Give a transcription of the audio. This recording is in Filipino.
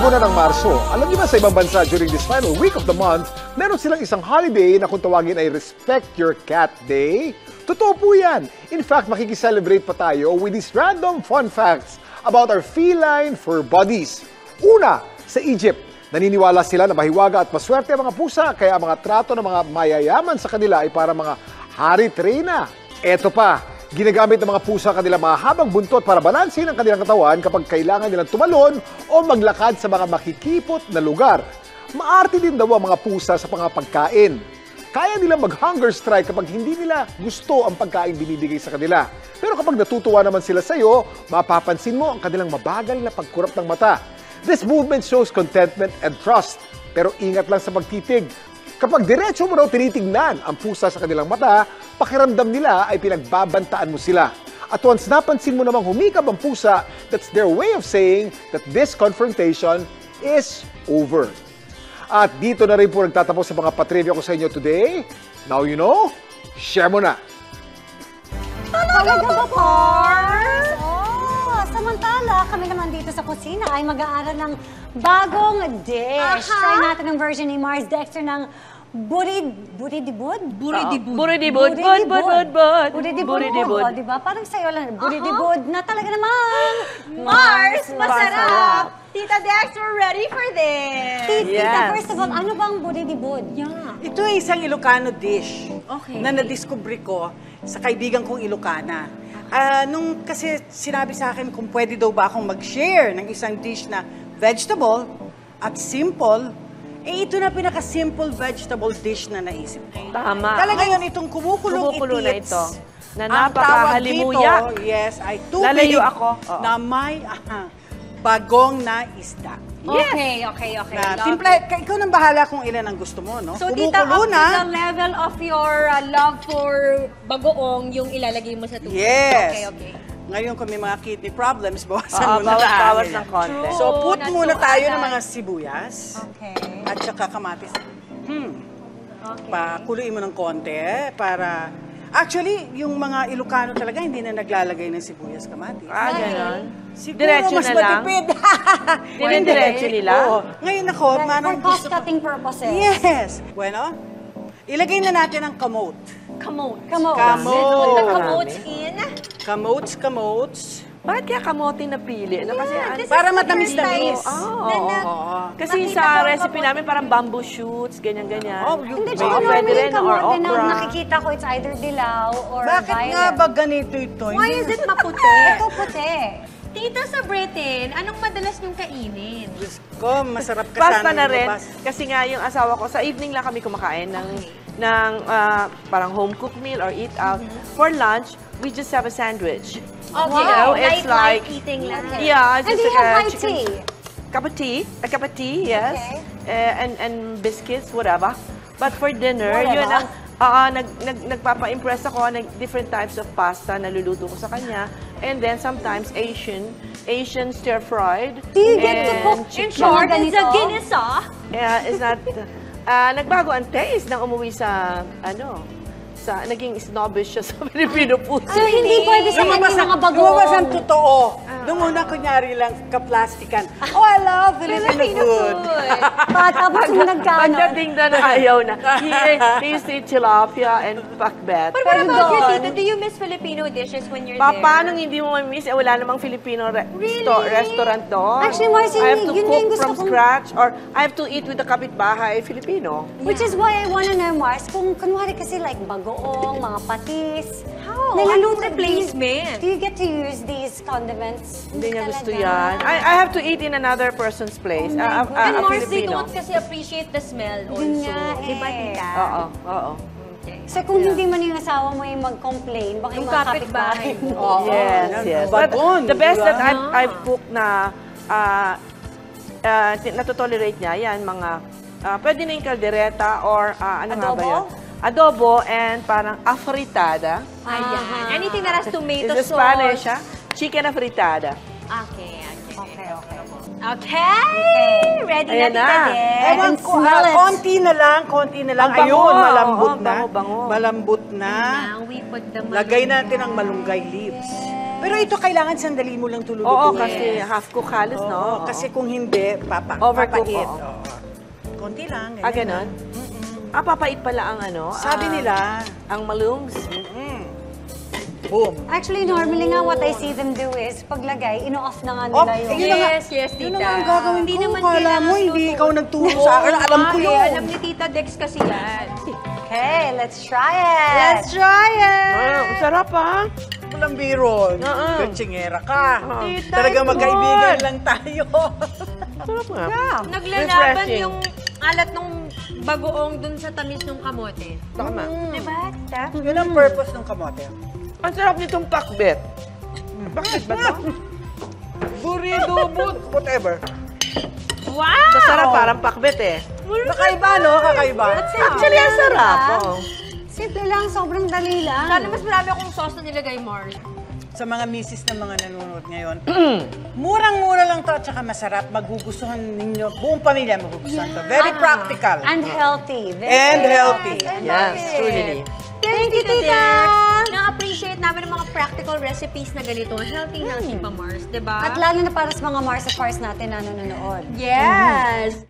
na ng Marso. Alam niyo ba sa ibang bansa during this final week of the month, meron silang isang holiday na kung tawagin ay Respect Your Cat Day? Totoo po yan. In fact, makikiselebrate pa tayo with these random fun facts about our feline fur buddies. Una, sa Egypt, naniniwala sila na mahiwaga at maswerte ang mga pusa, kaya ang mga trato ng mga mayayaman sa kanila ay para mga hari trena. Eto pa, ginagamit ng mga pusa kanilang mahabang buntot para balansin ang kanilang katawan kapag kailangan nilang tumalon o maglakad sa mga makikipot na lugar. Maarte din daw ang mga pusa sa pagkain. Kaya nilang mag-hunger strike kapag hindi nila gusto ang pagkain binibigay sa kanila. Pero kapag natutuwa naman sila sa iyo, mapapansin mo ang kanilang mabagal na pagkurap ng mata. This movement shows contentment and trust. Pero ingat lang sa pagtitig. Kapag diretso mo raw tinitignan ang pusa sa kanilang mata, pakiramdam nila ay pinagbabantaan mo sila. At once napansin mo namang humikab ang pusa, that's their way of saying that this confrontation is over. At dito na rin po nagtatapos sa mga patrivia ko sa inyo today. Now you know, share mo na! Talaga ba, Pars? Oh, samantala, kami naman dito sa kusina ay mag-aaral ng bagong dish. Try natin ang version ni Mars Dexter ng buridibud? Buridibud. Oh, diba? Parang sa'yo lang, buridibud na talaga naman. Mars, masarap! Tita Dex, we're ready for this! Tita, first of all, ano bang buridibud? Ito ay isang Ilocano dish Okay. na nadiskubre ko sa kaibigan kong Ilocana. Nung kasi sinabi sa akin kung pwede daw ba akong mag-share ng isang dish na vegetable at simple, ito na pinaka-simple vegetable dish na naisip ko. Tama. Talaga yun, itong kumukulong Kumukulo na itits. ito. Na Ang tawag napakahalimuya. dito, yes, ay tubig Lalayo ako. Oo. na may bagong na isda. Okay. Na, timpla, ikaw nang bahala kung ilan ang gusto mo, no? So, tita, Kumukulo up to na. the level of your love for bagoong yung ilalagay mo sa tubig. Yes. Okay. Ngayon kung may mga kidney problems, bawasan mo na bawas lang. ng konti. So, put Not muna so tayo ng agad. mga sibuyas Okay. at saka kamatis. Pakuluin mo ng konti para... Actually, yung mga Ilocano talaga hindi na naglalagay ng sibuyas kamatis. Ganon. Siguro Diretso mas na lang. matipid. Diretso nila. Oo. Ngayon ako, For manong gusto ko... cost-cutting purposes. Yes! Bueno, ilagay na natin ang kamote. Kamote. Kamote. Put the kamotes in. Kamotes. Bakit kaya kamote napili? Ano kasi this Para is the matamis-tamis. first time Oo. Oo. Kasi Nakita sa ko recipe kamote. namin parang bamboo shoots, ganyan-ganyan. Oh, Hindi, may- tsaka pwede normally rin, or kamote na okra. nakikita ko, it's either dilaw or Bakit violet. nga ba ganito ito? Why is it maputi? Ito puti. Tita, sa Britain, anong madalas niyong kainin? Diyos ko, masarap ka Pasta sana na rin. lumabas. Kasi nga yung asawa ko, sa evening lang kami kumakain ng parang home cooked meal or eat out. For lunch, we just have a sandwich. Okay, You know, it's light like- eating lang. Yeah, And just do you like have a high chicken tea? a cup of tea, yes. Okay. And biscuits, whatever. But for dinner, Whatever. yun ang nagpapa-impress ako ng different types of pasta na luluto ko sa kanya. And then sometimes Asian stir-fried. Do you get to and cook In chicken short, na it's a ganito? ginisa. Yeah, it's not... nagbago ang taste nang umuwi sa, naging snobbish siya sa Filipino food. So, hindi pwede sa kanya yung mga Lumabas ang bagoong. totoo. Nung una, kunyari lang, kaplastikan. Oh, I love Filipino food. Tapos yung nagkano. Pagdating na ayaw na. He used to eat tilapia and pakbet. But what Pero about you, doon- Tita? Do you miss Filipino dishes when you're Paano there? hindi mo ma-miss? Wala namang Filipino Really? restaurant doon. Actually, Marcy, I have to yun cook yung gusto from kong- scratch or I have to eat with the kapitbahay Filipino. Which is why I wanna know, Mars, kung kunwari kasi like bagoong, mga patis. How? Niluluto Anong replacement? Do you get to use these condiments? Hindi niya gusto Talaga. yan. I have to eat in another person's place. Oh my a God. And a Mars, they Filipino. don't kasi appreciate the smell also. Yun nga eh. Diba, Tita? Oo. Okay. So kung hindi man yung asawa mo yung mag-complain, baka yung Yung mga kapitbahay kapitbahay mo. Oo. Yes. But Bagon, the best di ba? that I've cooked na natotolerate niya, yan, mga, pwede na yung kaldereta or ano nga ba Adobo? yun? Adobo and parang afritada. Ayan. Anything that has tomato Is sauce. Spanish, ha? Chicken afritada. Okay. Okay. Okay! Ready Ayan na, Tita na. Des? Ewan ko, smell it. konti na lang. Ang bango. Ayun, malambot Oo, na. bango. Malambot na. Now we put the Lagay natin ang malunggay leaves. Pero ito kailangan sandali mo lang Oo, tululutuin. kasi half-cook halos, no? Oo, kasi kung hindi, Overcook, papait. oo. Oo. Konti lang. Ah, ganon? Papait pala ang ano? Sabi nila, Ang malungs. boom. Actually, normally nga what I see them do is paglagay, ino-off na nga nila yung... yun na nga. Yes, Yun na tita. nga ang gagawin Hindi ko. naman Kala kailangan mo, hindi luto. ikaw nagturo sa akin. Alam ko yun. Alam ni Tita Dex kasi yan. Okay, let's try it! Let's try it! Ang sarap, ha? Walang biro. Katsingera ka. Tita, Talaga it's magkaibigan good. lang tayo. Sarap nga. Naglalaban Refreshing. yung alat ng bagoong dun sa tamis ng kamote. Tama. Diba, tita? Yun ang purpose ng kamote. Ang sarap nitong pakbet. Pakbet ba to? Burrito, whatever. Wow! Sa sarap, parang pakbet eh. Kakaiba, no? Kakaiba. Actually, ang sarap. Oo. Simple lang, sobrang dali lang. Sana mas marami akong sauce na nilagay, Mars. Sa mga misis ng mga nanonood ngayon, murang-mura lang to at saka masarap. Magugustuhan ninyo, buong pamilya magugustuhan to. Very practical. And healthy. And healthy. Yes, truly. Thank you, Tita! Na-appreciate namin ang mga practical recipes na ganito. Healthy pa, Mars. Diba? At lalo na para sa mga Mars at Pars natin na nanonood. Yes!